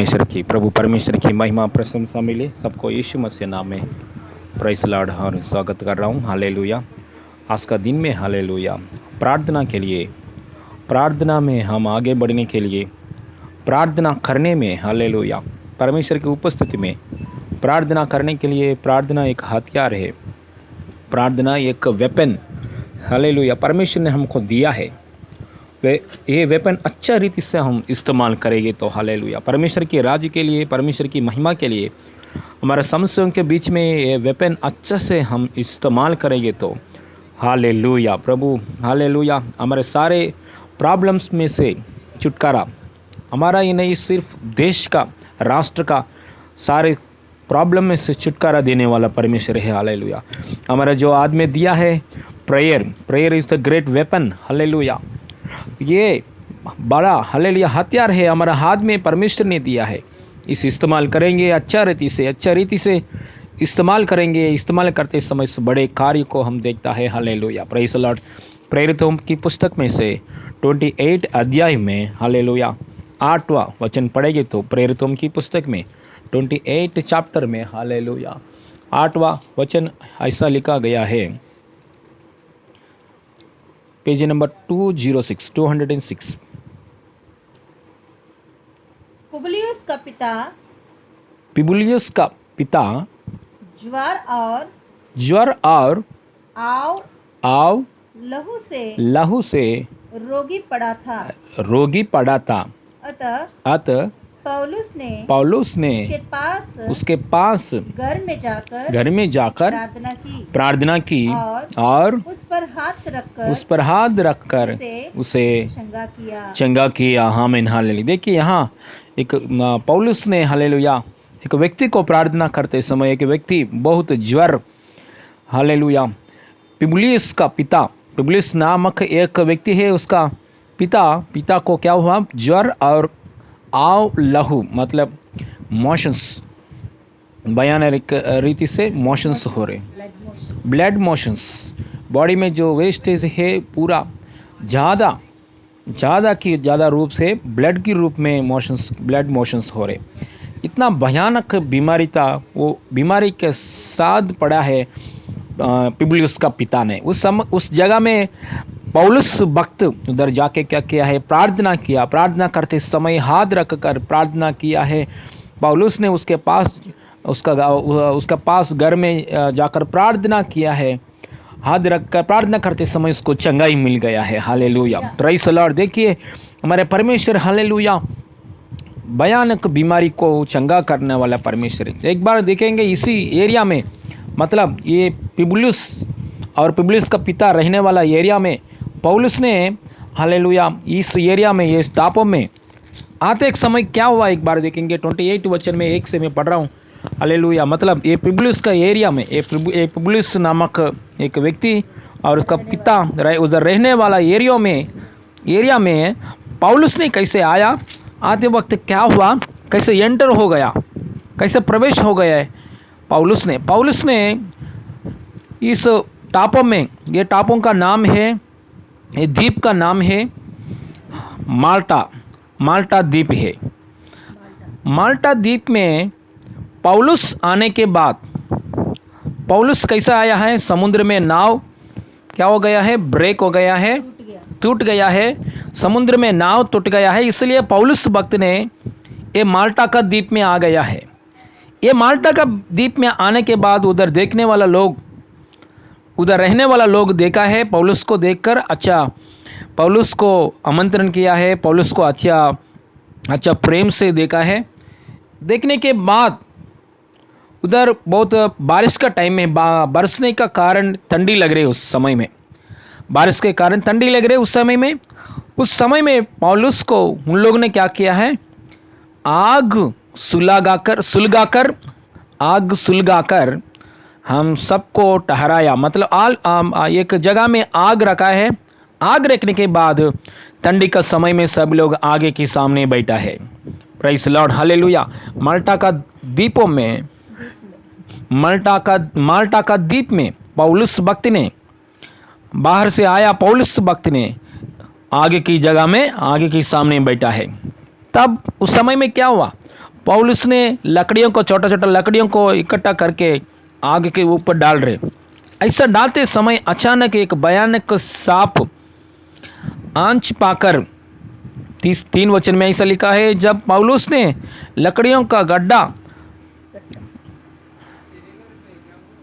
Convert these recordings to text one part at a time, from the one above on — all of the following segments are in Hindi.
प्रभु परमेश्वर की महिमा प्रशंसा मिले सबको यीशु मसीह नाम में प्रेज़ लॉर्ड और स्वागत कर रहा हूँ। हालेलुया। आज का दिन में हालेलुया प्रार्थना के लिए, प्रार्थना में हम आगे बढ़ने के लिए, प्रार्थना करने में हालेलुया परमेश्वर की उपस्थिति में प्रार्थना करने के लिए, प्रार्थना एक हथियार है, प्रार्थना एक वेपन हालेलुया परमेश्वर ने हमको दिया है। ये वेपन अच्छा रीति से हम इस्तेमाल करेंगे तो हालेलुया परमेश्वर के राज्य के लिए, परमेश्वर की महिमा के लिए, हमारे समस्याओं के बीच में ये वेपन अच्छा से हम इस्तेमाल करेंगे तो हालेलुया प्रभु हालेलुया हमारे सारे प्रॉब्लम्स में से छुटकारा, हमारा ये नहीं सिर्फ देश का, राष्ट्र का, सारे प्रॉब्लम में से छुटकारा देने वाला परमेश्वर है। हालेलुया हमारा जो आदमी दिया है prayer is the great weapon. Hallelujah ये बड़ा हालेलुया हथियार है, हमारा हाथ में परमेश्वर ने दिया है। इस इस्तेमाल करेंगे अच्छा रीति से इस्तेमाल करेंगे। इस्तेमाल करते समय से बड़े कार्य को हम देखता है। Hallelujah praise the Lord. प्रेरितों की पुस्तक में से 28 अध्याय में हालेलुया 8वां वचन पढ़ेंगे तो प्रेरितों की पुस्तक में 28 चैप्टर में हालेलुया 8वां वचन ऐसा लिखा गया है, पेज नंबर 206 पुबलियुस का पिता ज्वर और आव लहू से रोगी पड़ा था। अतः पौलुस ने उसके पास घर में जाकर प्रार्थना की और उस पर हाथ रखकर उसे चंगा किया। आमीन हालेलुया। देखिए यहाँ एक पौलुस ने हालेलुया एक व्यक्ति को प्रार्थना करते समय, एक व्यक्ति बहुत ज्वर हालेलुया पुबलियुस नामक एक व्यक्ति है, उसका पिता को क्या हुआ, ज्वर और आव लहू मतलब मोशंस, बयानिक रीति से मोशंस हो रहे, ब्लड मोशंस, बॉडी में जो वेस्टेज है पूरा ज़्यादा रूप से ब्लड की रूप में ब्लड मोशंस हो रहे। इतना भयानक बीमारी था, वो बीमारी के साथ पड़ा है पुबलियुस का पिता ने। उस जगह में पौलुस भक्त उधर जाके क्या किया है, प्रार्थना करते समय हाथ रखकर प्रार्थना किया है। पौलुस ने उसके पास घर में जाकर प्रार्थना किया है, हाथ रखकर प्रार्थना करते समय उसको चंगाई मिल गया है। Hallelujah praise the Lord. देखिए हमारे परमेश्वर हालेलुया भयानक बीमारी को चंगा करने वाला परमेश्वर है। एक बार देखेंगे इसी एरिया में, मतलब ये पुबलियुस का पिता रहने वाला एरिया में पौलुस ने हालेलुया इस एरिया में, ये टापो में आते एक समय क्या हुआ, एक बार देखेंगे 28 वचन में 1 से मैं पढ़ रहा हूँ। हालेलुया मतलब ये पुबलियुस का एरिया में पुबलियुस नामक एक व्यक्ति और उसका पिता उधर रहने वाला एरिया में पौलुस ने कैसे आया, आते वक्त क्या हुआ, कैसे एंटर हो गया, कैसे प्रवेश हो गया है पौलुस ने इस टापो में, ये टापों का नाम है, ये द्वीप का नाम है माल्टा द्वीप है। माल्टा द्वीप में पौलुस आने के बाद पौलुस कैसा आया है, समुद्र में नाव क्या हो गया है, ब्रेक हो गया है, टूट गया है, समुद्र में नाव टूट गया है, इसलिए पौलुस भक्त ने ये माल्टा का द्वीप में आ गया है। ये माल्टा का द्वीप में आने के बाद उधर रहने वाला लोग देखा है, पौलुस को देखकर अच्छा पौलुस को आमंत्रण किया है, पौलुस को अच्छा प्रेम से देखा है। देखने के बाद उधर बहुत बारिश का टाइम है, बरसने का कारण ठंडी लग रही है, उस समय में बारिश के कारण ठंडी लग रही है। उस समय में पौलुस को उन लोगों ने क्या किया है, आग सुलगाकर हम सबको ठहराया, मतलब एक जगह में आग रखा है। आग रखने के बाद ठंडी का समय में सब लोग आगे के सामने बैठा है। Praise the Lord hallelujah. Malta का द्वीप में पौलुस भक्त ने बाहर से आया, पौलुस भक्त ने आगे की जगह में आगे के सामने बैठा है। तब उस समय में क्या हुआ, पौलुस ने लकड़ियों को, छोटा छोटा लकड़ियों को इकट्ठा करके आग के ऊपर डाल रहे। ऐसा डालते समय अचानक एक भयानक सांप आंच पाकर, 3 वचन में ऐसा लिखा है, जब पौलुस ने लकड़ियों का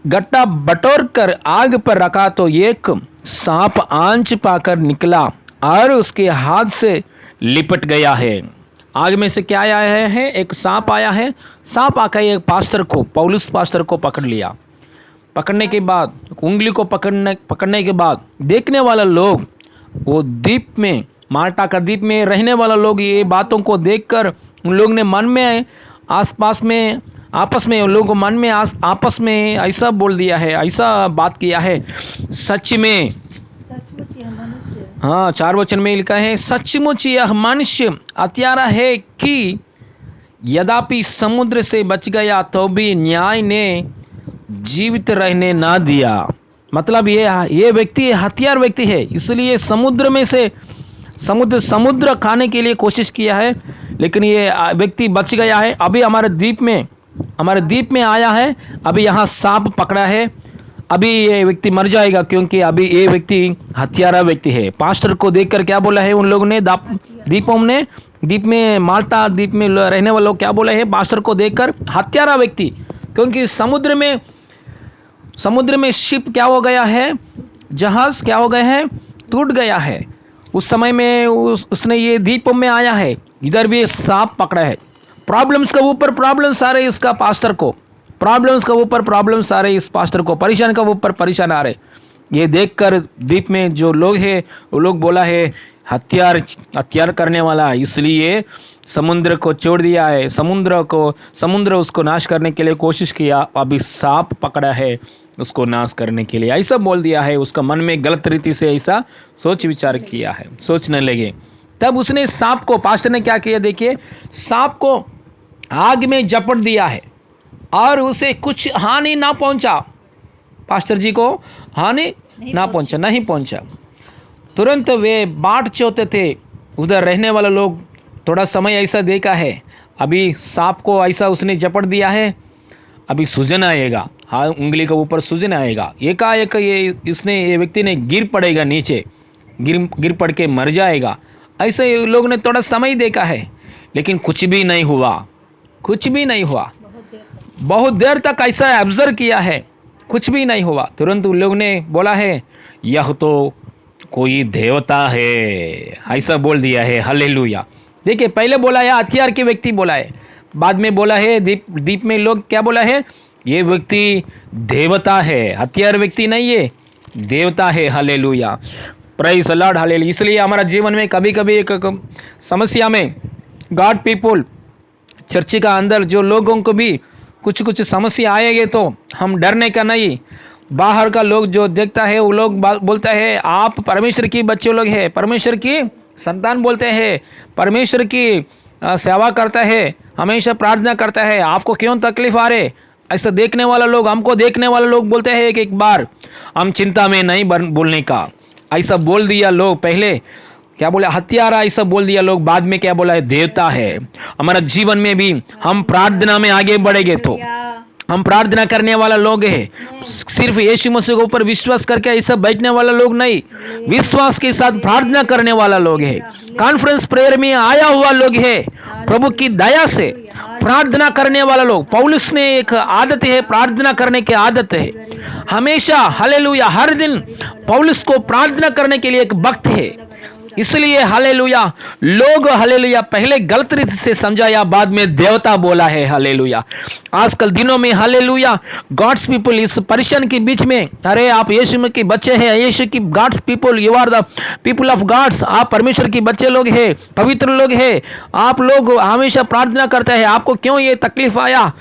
गट्टा बटोर कर आग पर रखा तो एक सांप आंच पाकर निकला और उसके हाथ से लिपट गया है। आग में से क्या आया है? एक सांप आया है। सांप आकर एक पास्टर को, पौलुस पास्टर को पकड़ लिया। पकड़ने के बाद, उंगली को पकड़ने के बाद देखने वाला लोग, वो द्वीप में, माल्टा का द्वीप में रहने वाला लोग ये बातों को देखकर उन लोग ने मन में आपस में उन लोगों मन में आपस में ऐसा बोल दिया है, ऐसा बात किया है, सच में, सचमुच यह मनुष्य, हाँ 4 वचन में लिखा है, सचमुच यह मनुष्य हत्यारा है कि यद्यपि समुद्र से बच गया तो भी न्याय ने जीवित रहने ना दिया। मतलब ये व्यक्ति हथियार व्यक्ति है, इसलिए समुद्र में से समुद्र खाने के लिए कोशिश किया है, लेकिन ये व्यक्ति बच गया है। अभी हमारे द्वीप में आया है, अभी यहाँ सांप पकड़ा है, अभी ये व्यक्ति मर जाएगा क्योंकि अभी ये व्यक्ति हत्यारा व्यक्ति है। पास्टर को देखकर क्या बोला है उन लोगों ने, द्वीप में, माल्टा द्वीप में रहने वाले लोग क्या बोले हैं पास्टर को देखकर? हत्यारा व्यक्ति, क्योंकि समुद्र में शिप क्या हो गया है, जहाज क्या हो गया है, टूट गया है। उस समय में उसने ये द्वीपों में आया है, इधर भी सांप पकड़ा है। प्रॉब्लम्स के ऊपर प्रॉब्लम सारे इसका पास्टर को, प्रॉब्लम्स के ऊपर प्रॉब्लम सारे इस पास्टर को, परेशान के ऊपर परेशान आ रहे। ये देखकर द्वीप में जो लोग हैं वो लोग बोला है हत्यार करने वाला, इसलिए समुद्र को छोड़ दिया है। समुद्र उसको नाश करने के लिए कोशिश किया, अभी सांप पकड़ा है उसको नाश करने के लिए, ऐसा बोल दिया है। उसका मन में गलत रीति से ऐसा सोच विचार किया है, सोचने लगे। तब उसने सांप को, पास्टर ने क्या किया देखिए, सांप को आग में झपट दिया है और उसे कुछ हानि ना पहुंचा। पास्टर जी को हानि नहीं पहुंचा। तुरंत वे बाट चौथे थे, उधर रहने वाले लोग थोड़ा समय ऐसा देखा है, अभी सांप को ऐसा उसने झपट दिया है, अभी सूजन आएगा, हाँ उंगली के ऊपर सूजन आएगा, एकाएक ये व्यक्ति ने गिर पड़ेगा नीचे, गिर पड़ के मर जाएगा। ऐसे लोग ने थोड़ा समय देखा है, लेकिन कुछ भी नहीं हुआ। बहुत देर तक ऐसा ऑब्जर्व किया है, कुछ भी नहीं हुआ। तुरंत उन लोग ने बोला है यह तो कोई देवता है, ऐसा बोल दिया है। हालेलुया। देखिए पहले बोला है हथियार के व्यक्ति बोला है, बाद में बोला है द्वीप में लोग क्या बोला है, ये व्यक्ति देवता है, हथियार व्यक्ति नहीं है, देवता है। Hallelujah, praise the Lord, hallelujah. इसलिए हमारा जीवन में कभी कभी एक समस्या में गॉड पीपुल, चर्च का अंदर जो लोगों को भी कुछ समस्या आएगी तो हम डरने का नहीं। बाहर का लोग जो देखता है वो लोग बोलता है आप परमेश्वर की बच्चे लोग हैं, परमेश्वर की संतान बोलते हैं, परमेश्वर की सेवा करता है, हमेशा प्रार्थना करता है, आपको क्यों तकलीफ आ रहे? ऐसा देखने वाला लोग, हमको देखने वाले लोग बोलते हैं कि एक बार हम चिंता में नहीं बोलने का, ऐसा बोल दिया लोग। पहले क्या बोला, हत्यारा ऐसा बोल दिया लोग, बाद में क्या बोला है, देवता है। हमारा जीवन में भी हम प्रार्थना में आगे बढ़ेंगे तो हम प्रार्थना करने वाला लोग हैं, सिर्फ यीशु मसीह के ऊपर विश्वास करके ऐसा बैठने वाला लोग नहीं, विश्वास के साथ प्रार्थना करने वाला लोग है, कॉन्फ्रेंस प्रेयर में आया हुआ लोग है, प्रभु की दया से प्रार्थना करने वाला लोग। पौलुस ने एक आदत है, प्रार्थना करने की आदत है हमेशा। हालेलुया, हर दिन पौलुस को प्रार्थना करने के लिए एक वक्त है, इसलिए हालेलुया लोग हालेलुया पहले गलत रीति से समझाया, बाद में देवता बोला है। हालेलुया, आजकल दिनों में हालेलुया गॉड्स पीपल इस परेशान के बीच में, अरे आप यीशु के बच्चे हैं, यीशु की God's people, you are the people of God's, आप परमेश्वर के बच्चे लोग हैं, पवित्र लोग हैं, आप लोग हमेशा प्रार्थना करते हैं, आपको क्यों ये तकलीफ आया?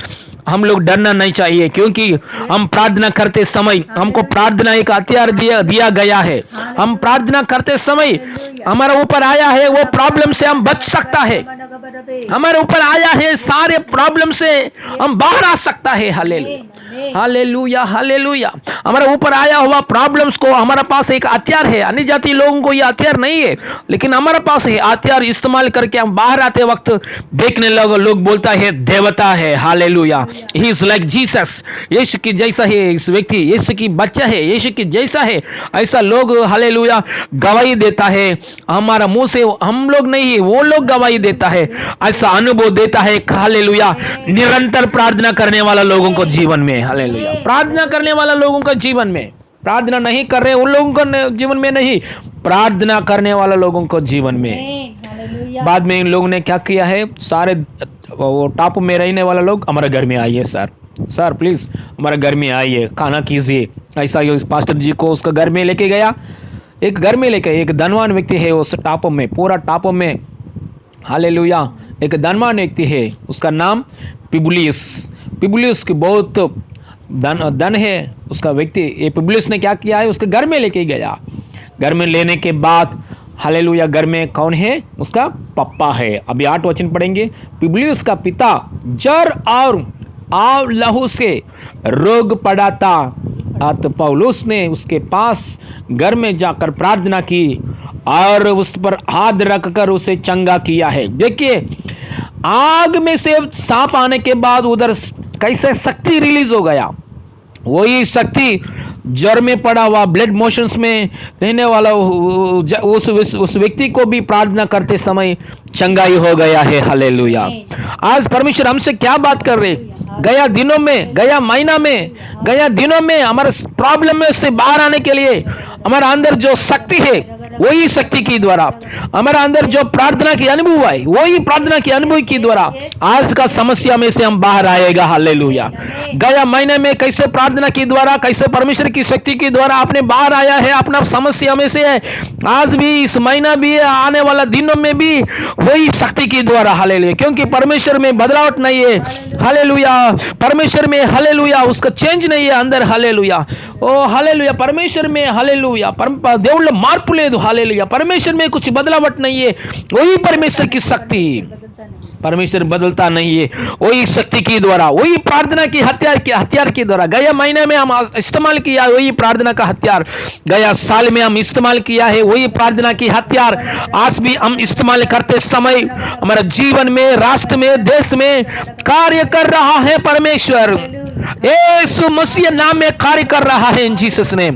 हम लोग डरना नहीं चाहिए, क्योंकि हम प्रार्थना करते समय हमको प्रार्थना एक हथियार दिया गया है। हम प्रार्थना करते समय हमारे ऊपर आया है वो प्रॉब्लम से हम बच सकता है, हमारे ऊपर आया है सारे प्रॉब्लम से हम बाहर आ सकता है। Hallelujah, hallelujah, hallelujah. हमारे ऊपर आया हुआ प्रॉब्लम्स को, हमारे पास एक हथियार है। अन्य जाति लोगों को ये हथियार नहीं है, लेकिन हमारे पास है हथियार। इस्तेमाल करके हम बाहर आते वक्त देखने लोग बोलता है देवता है। Hallelujah, he is like Jesus, यीशु की जैसा है इस व्यक्ति, यीशु की बच्चा है, यीशु की जैसा है, ऐसा लोग हालेलुया गवाही देता है। हमारा मुंह से हम लोग नहीं, वो लोग गवाही देता है, ऐसा अनुभव देता है। हालेलुया, निरंतर प्रार्थना करने वाला लोगों को जीवन में, हालेलुया, प्रार्थना करने वाला लोगों का जीवन में, प्रार्थना नहीं कर रहे उन लोगों को जीवन में नहीं, प्रार्थना करने वाला लोगों को जीवन में। बाद में इन लोगों ने क्या किया है, सारे वो टापू में रहने वाला लोग हमारे घर में आइए सर प्लीज हमारे घर में आइए, खाना कीजिए। ऐसा उस पास्टर जी को उसका घर में लेके गया, एक घर में लेके, एक धनवान व्यक्ति है उस टापू में, पूरा टापू में, हालेलुया, एक धनवान व्यक्ति है, उसका नाम पिबुलियस की बहुत धन है उसका व्यक्ति। ये पिबुलियस ने क्या किया है, उसके घर में लेके गया। घर में लेने के बाद हालेलुया, घर में कौन है, उसका पप्पा है। अभी 8 वचन पढ़ेंगे। पिबुलियस का पिता जर और आव लहू से रोग पड़ा था, तो पौलुस ने उसके पास घर में जाकर प्रार्थना की और उस पर हाथ रखकर उसे चंगा किया है। देखिए, आग में से सांप आने के बाद उधर कैसे शक्ति रिलीज हो गया, वही शक्ति जर में पड़ा हुआ ब्लड मोशंस में रहने वाला उस व्यक्ति को भी प्रार्थना करते समय चंगाई हो गया है। हालेलुया, आज परमेश्वर हमसे क्या बात कर रहे, गया दिनों में, गया महीना में, गया दिनों में हमारे प्रॉब्लम में से बाहर आने के लिए हमारे अंदर जो शक्ति है, वही शक्ति के द्वारा हमारे अंदर जो प्रार्थना की अनुभव है, वही प्रार्थना की अनुभव के द्वारा आज का समस्या में से हम बाहर आएगा। हालेलुया, गया महीने में कैसे प्रार्थना के द्वारा, कैसे परमेश्वर की शक्ति के द्वारा आपने बाहर आया है अपना समस्या में से, आज भी इस महीना भी आने वाला दिनों में भी वही शक्ति के द्वारा। हालेलुया, क्योंकि परमेश्वर में बदलावट नहीं है। हालेलुया, परमेश्वर में हालेलुया उसका चेंज नहीं है अंदर। हालेलुया, ओ हालेलुया, परमेश्वर में हालेलुया దేవుళ్ళ మార్పు లేదు। हालेलुया, परमेश्वर में कुछ बदलावट नहीं है, वही परमेश्वर की शक्ति, परमेश्वर बदलता नहीं है, वही शक्ति के द्वारा, वही प्रार्थना की हथियार के द्वारा गया महीने में हम इस्तेमाल किया, वही प्रार्थना का हथियार गया साल में हम इस्तेमाल किया है, वही प्रार्थना की हथियार आज भी हम इस्तेमाल करते समय हमारे जीवन में, राष्ट्र में, देश में कार्य कर रहा है। परमेश्वर यीशु मसीह नाम में कार्य कर रहा है। इन जीसस ने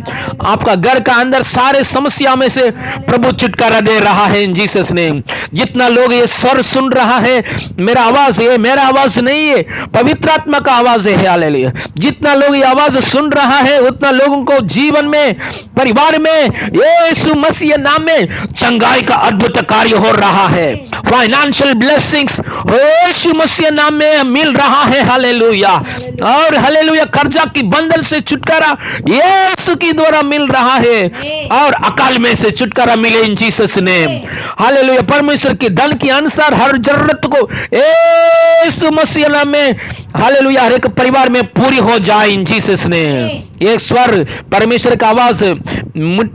आपका घर का अंदर सारे समस्या में से प्रभु छुटकारा दे रहा है। इन जीसस ने जितना लोग ये स्वर सुन रहा है, मेरा आवाज है, मेरा आवाज नहीं है, पवित्र आत्मा का आवाज है। हालेलुया, जितना लोग ये आवाज सुन रहा है उतना लोगों को जीवन में, परिवार में यीशु मसीह नाम में चंगाई का अद्भुत कार्य हो रहा है। फाइनेंशियल ब्लेसिंग्स यीशु मसीह नाम में मिल रहा है। हालेलुया, और हालेलुया कर्जा की बंधन से छुटकारा यीशु के द्वारा मिल रहा है, और अकाल में से छुटकारा मिले इन जीसस ने। हालेलुया, परमेश्वर के धन के अनुसार हर जरूरत को यीशु मसीह नाम में हालेलुया हर एक परिवार में पूरी हो जाए इन जीसस ने। एक स्वर परमेश्वर का आवाज,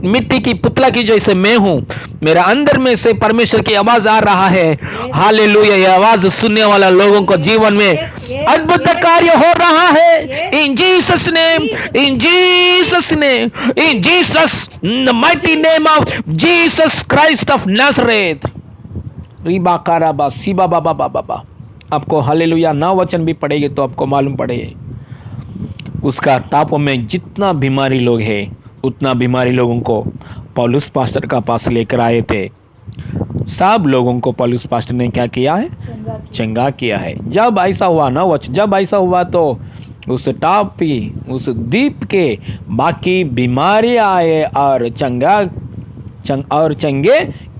मिट्टी की पुतला की जैसे मैं हूं, मेरा अंदर में से परमेश्वर की आवाज आ रहा है। हालेलुया, यह आवाज सुनने वाला लोगों को जीवन में अद्भुत कार्य हो रहा है। In Jesus name, in Jesus name, in Jesus the mighty name of Jesus Christ of Nazareth. रीबा काराबा सीबा बाबा बाबा। आपको हालेलुया 9 वचन भी पढ़ेंगे तो आपको मालूम पड़े, उसका टापू में जितना बीमारी लोग हैं उतना बीमारी लोगों को पौलुस पास्टर का पास लेकर आए थे। सब लोगों को पौलुस पास्टर ने क्या किया है, चंगा किया है। जब ऐसा हुआ ना, जब ऐसा हुआ तो उस टापी, उस द्वीप के बाकी बीमारी आए और चंगे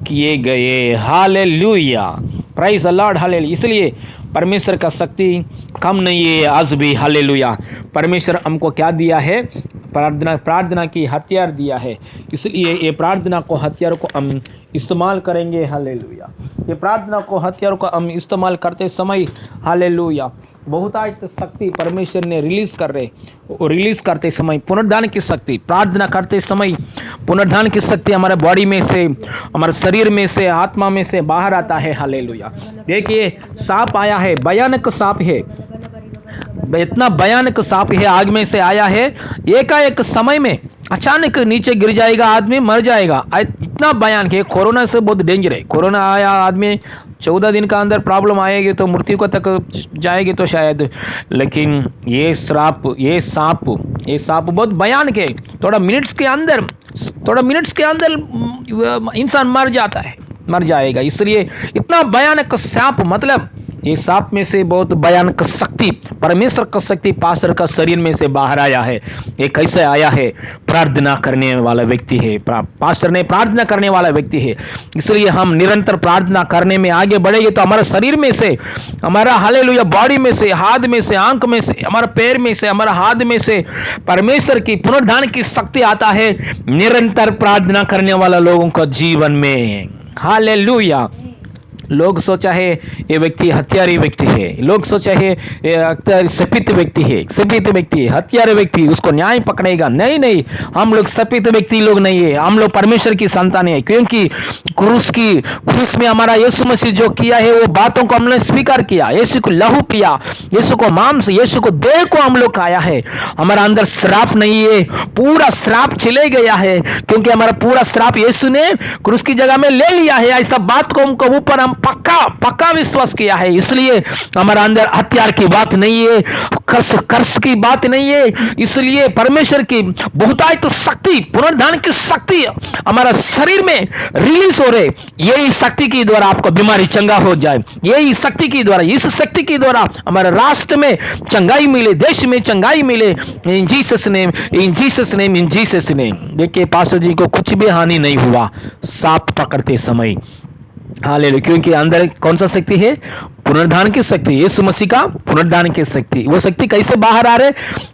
किए गए। Hallelujah, praise the Lord. Hallelujah, इसलिए परमेश्वर का शक्ति कम नहीं है आज भी। हालेलुया, परमेश्वर हमको क्या दिया है, प्रार्थना की हथियार दिया है, इसलिए ये प्रार्थना को हथियार को हम इस्तेमाल करेंगे। हालेलुया, ये प्रार्थना को हथियार को हम इस्तेमाल करते समय हालेलुया बहुतायत शक्ति परमेश्वर ने रिलीज करते समय पुनरुद्धान की शक्ति, प्रार्थना करते समय पुनरुद्धान की शक्ति हमारे बॉडी में से, हमारे शरीर में से, आत्मा में से बाहर आता है। हालेलुया, देखिए सांप आया है, भयानक सांप है, इतना भयानक सांप है, आग में से आया है, एकाएक समय में अचानक नीचे गिर जाएगा, आदमी मर जाएगा। इतना भयानक है। कोरोना से बहुत डेंजर है। कोरोना आया, आदमी 14 दिन का अंदर प्रॉब्लम आएगी तो मृत्यु को तक जाएगी तो शायद, लेकिन ये सांप बहुत भयानक है। थोड़ा मिनट्स के अंदर इंसान मर जाएगा। इसलिए इतना भयानक सांप, मतलब ये सांप में से बहुत भयानक शक्ति, परमेश्वर का शक्ति पास्टर का शरीर में से बाहर आया है। ये कैसे आया है? प्रार्थना करने वाला व्यक्ति है। पास्टर ने प्रार्थना करने वाला व्यक्ति है। इसलिए हम निरंतर प्रार्थना करने में आगे बढ़ेंगे तो हमारे शरीर में से, हमारा हालेलुया बॉडी में से, हाथ में से, आंख में से, हमारे पैर में से, हमारा हाथ में से परमेश्वर की पुनरुद्धार की शक्ति आता है निरंतर प्रार्थना करने वाला लोगों का जीवन में। हालेलुया। लोग सोचा है ये व्यक्ति हत्यारी व्यक्ति है, लोग सोचा है ये सपित व्यक्ति है, हत्यारे व्यक्ति, उसको न्याय पकड़ेगा। नहीं, हम लोग सपित व्यक्ति लोग नहीं है, हम लोग परमेश्वर की संतान है। क्योंकि क्रूस में हमारा यीशु मसीह जो किया है वो बातों को हमने स्वीकार किया। यीशु को लहू पिया, यीशु को मांस, यीशु को देह को हम लोग खाया है। हमारा अंदर श्राप नहीं है, पूरा श्राप चले गया है, क्योंकि हमारा पूरा श्राप यीशु ने क्रूस की जगह में ले लिया है। ऐसा बात को हमको ऊपर हम पक्का विश्वास किया है। इसलिए हमारा अंदर हथियार की बात नहीं है, कर्स की बात नहीं है। इसलिए परमेश्वर की बहुतायत शक्ति, पुनरुद्धार की शक्ति हमारा शरीर में रिलीज हो रहे। यही शक्ति के द्वारा आपको बीमारी चंगा हो जाए, यही शक्ति के द्वारा, इस शक्ति के द्वारा हमारे राष्ट्र में चंगाई मिले, देश में चंगाई मिले। इन Jesus name, in Jesus name, in Jesus name. देखिए पास्टर जी को कुछ भी हानि नहीं हुआ सांप पकड़ते समय। हालेलुया। क्योंकि अंदर कौन सा शक्ति है? पुनरुद्धार की शक्ति, यीशु मसीह का पुनरुद्धार की शक्ति। वो शक्ति कैसे बाहर आ रहे?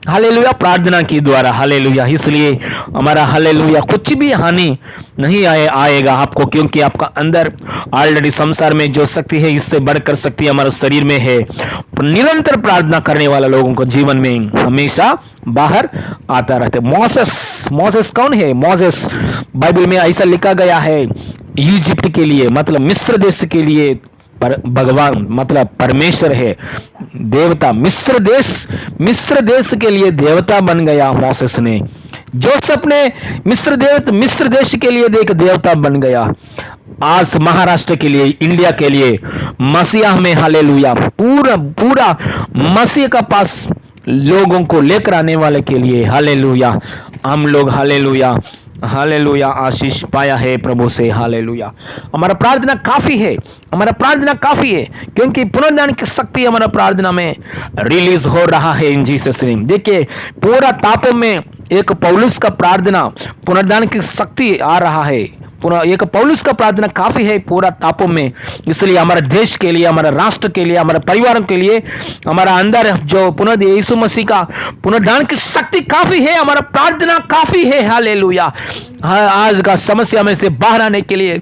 हालेलुया, प्रार्थना के द्वारा। हालेलुया। इसलिए हमारा हालेलुया कुछ भी हानि नहीं आएगा आपको, क्योंकि आपका अंदर ऑलरेडी संसार में जो शक्ति है इससे बढ़कर शक्ति हमारे शरीर में है। निरंतर प्रार्थना करने वाले लोगों को जीवन में हमेशा बाहर आता रहता है। मोसेस कौन है? मोसेस बाइबल में ऐसा लिखा गया है, इजिप्ट के लिए, मतलब मिस्र देश के लिए भगवान, मतलब परमेश्वर है, देवता। मिस्र देश के लिए देवता बन गया मोसेस ने। जोसेफ ने मिस्र देश के लिए एक देवता बन गया। आज महाराष्ट्र के लिए, इंडिया के लिए, मसीहा में हालेलुया पूरा मसीह का पास लोगों को लेकर आने वाले के लिए हालेलुया हम लोग हालेलुया आशीष पाया है प्रभु से। हालेलुया। हमारा प्रार्थना काफी है, क्योंकि पुनरुद्धार की शक्ति हमारा प्रार्थना में रिलीज हो रहा है इन जीसस नेम। देखिए पूरा टापू में एक पौलुस का प्रार्थना, पुनरुद्धार की शक्ति आ रहा है। एक पौलुस का प्रार्थना काफी है पूरा टापू में। इसलिए हमारे देश के लिए, हमारे राष्ट्र के लिए, हमारे परिवारों के लिए, हमारा अंदर जो यीशु मसीह का पुनरुद्धार की शक्ति काफी है, हमारा प्रार्थना काफी है। हालेलुया। आज का समस्या में से बाहर आने के लिए,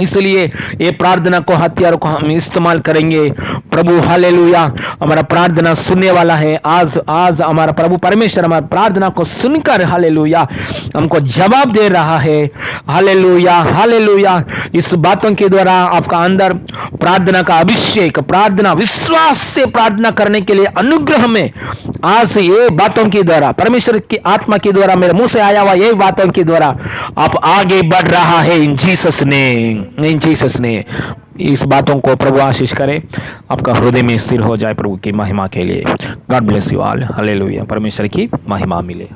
इसलिए ये प्रार्थना को, हथियारों को हम इस्तेमाल करेंगे। प्रभु हालेलुया हमारा प्रार्थना सुनने वाला है। आज हमारा प्रभु परमेश्वर हमारा प्रार्थना को सुनकर हालेलुया हमको जवाब दे रहा है। हालेलुया। इस बातों के द्वारा आपका अंदर प्रार्थना का अभिषेक, प्रार्थना विश्वास से प्रार्थना करने के लिए अनुग्रह में आज ये बातों के द्वारा, परमेश्वर की आत्मा के द्वारा, मेरे मुंह से आया हुआ ये बातों के द्वारा आप आगे बढ़ रहा है इन जीसस ने। इस बातों को प्रभु आशीष करे, आपका हृदय में स्थिर हो जाए प्रभु की महिमा के लिए। God bless you all. Hallelujah. परमेश्वर की महिमा मिले।